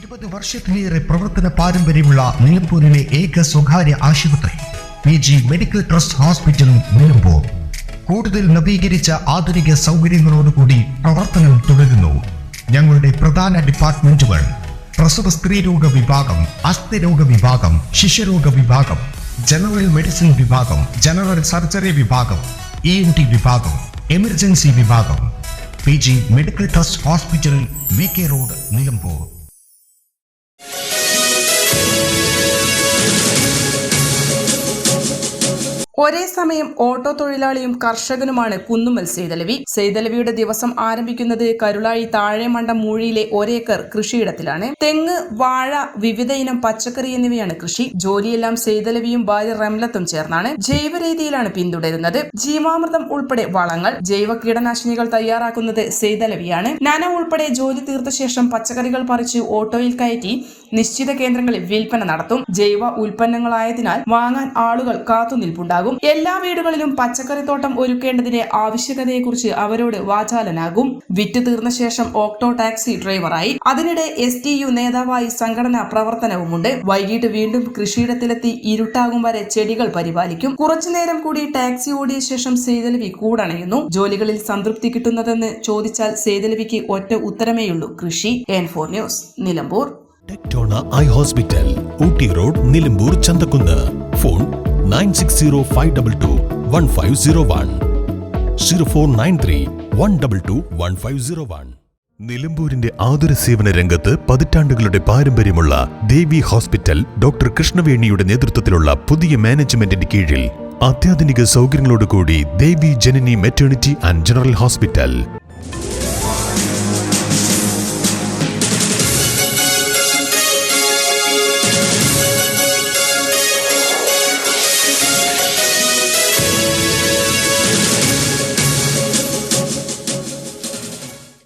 20 വർഷത്തിലേറെ പ്രവർത്തന പാരമ്പര്യമുള്ള നിലമ്പൂരിലെ ഏക സ്വകാര്യ ആശുപത്രി PG medical trust hospital Nilambur കൂടുതൽ നവീകരിച്ച ആധുനിക സൗകര്യങ്ങളോടുകൂടി പ്രവർത്തനം തുടരുന്നു. ഞങ്ങളുടെ പ്രധാന ഡിപ്പാർട്ട്മെന്റുകൾ പ്രസവ സ്ത്രീരോഗ വിഭാഗം, അസ്ഥിരോഗ വിഭാഗം, ശിശുരോഗ വിഭാഗം, ജനറൽ മെഡിസിൻ വിഭാഗം, ജനറൽ സർജറി വിഭാഗം, ENT വിഭാഗം, എമർജൻസി വിഭാഗം. PG medical trust hospital, VK road, Nilambur. ഒരേ സമയം ഓട്ടോ തൊഴിലാളിയും കർഷകനുമാണ് കുന്നുമ്മൽ സെയ്തലവിയുടെ ദിവസം ആരംഭിക്കുന്നത് കരുളായി താഴെമണ്ടം മൂഴിയിലെ ഒരേക്കർ കൃഷിയിടത്തിലാണ്. തെങ്ങ്, വാഴ, വിവിധ ഇനം പച്ചക്കറി എന്നിവയാണ് കൃഷി. ജോലിയെല്ലാം സെയ്തലവിയും ഭാര്യ റംലത്തും ചേർന്നാണ്. ജൈവ രീതിയിലാണ് പിന്തുടരുന്നത്. ജീവാമൃതം ഉൾപ്പെടെ വളങ്ങൾ, ജൈവ കീടനാശിനികൾ തയ്യാറാക്കുന്നത് സെയ്തലവിയാണ്. നന ഉൾപ്പെടെ ജോലി തീർത്ത ശേഷം പച്ചക്കറികൾ പറിച്ച് ഓട്ടോയിൽ കയറ്റി നിശ്ചിത കേന്ദ്രങ്ങളിൽ വിൽപ്പന നടത്തും. ജൈവ ഉൽപ്പന്നങ്ങളായതിനാൽ വാങ്ങാൻ ആളുകൾ കാത്തുനിൽപ്പുണ്ടാകും. എല്ലാ വീടുകളിലും പച്ചക്കറിത്തോട്ടം ഒരുക്കേണ്ടതിന്റെ ആവശ്യകതയെക്കുറിച്ച് അവരോട് വാചാലനാകും. വിറ്റ് തീർന്ന ശേഷം ഓക്ടോ ടാക്സി ഡ്രൈവറായി. അതിനിടെ STU നേതാവായി സംഘടനാ പ്രവർത്തനവുമുണ്ട്. വൈകിട്ട് വീണ്ടും കൃഷിയിടത്തിലെത്തി ഇരുട്ടാകും വരെ ചെടികൾ പരിപാലിക്കും. കുറച്ചുനേരം കൂടി ടാക്സി ഓടിയ ശേഷം സെയ്തലവി കൂടണയുന്നു. ജോലികളിൽ സംതൃപ്തി കിട്ടുന്നതെന്ന് ചോദിച്ചാൽ സെയ്തലവിക്ക് ഒറ്റ ഉത്തരമേയുള്ളൂ: കൃഷി. N4 news, Nilambur. Tectona eye hospital, Ooty road, Nilambur, Chanthakunnu. Phone 9605221501 049312210501. നിലമ്പൂരിന്റെ ആതുര സേവന രംഗത്ത് പതിറ്റാണ്ടുകളുടെ പാരമ്പര്യമുള്ള ദേവി ഹോസ്പിറ്റൽ ഡോക്ടർ കൃഷ്ണവേണിയുടെ നേതൃത്വത്തിലുള്ള പുതിയ മാനേജ്മെന്റിന്റെ കീഴിൽ അത്യാധുനിക സൗകര്യങ്ങളോടുകൂടി ദേവി ജനനി മെറ്റേണിറ്റി ആൻഡ് ജനറൽ ഹോസ്പിറ്റൽ.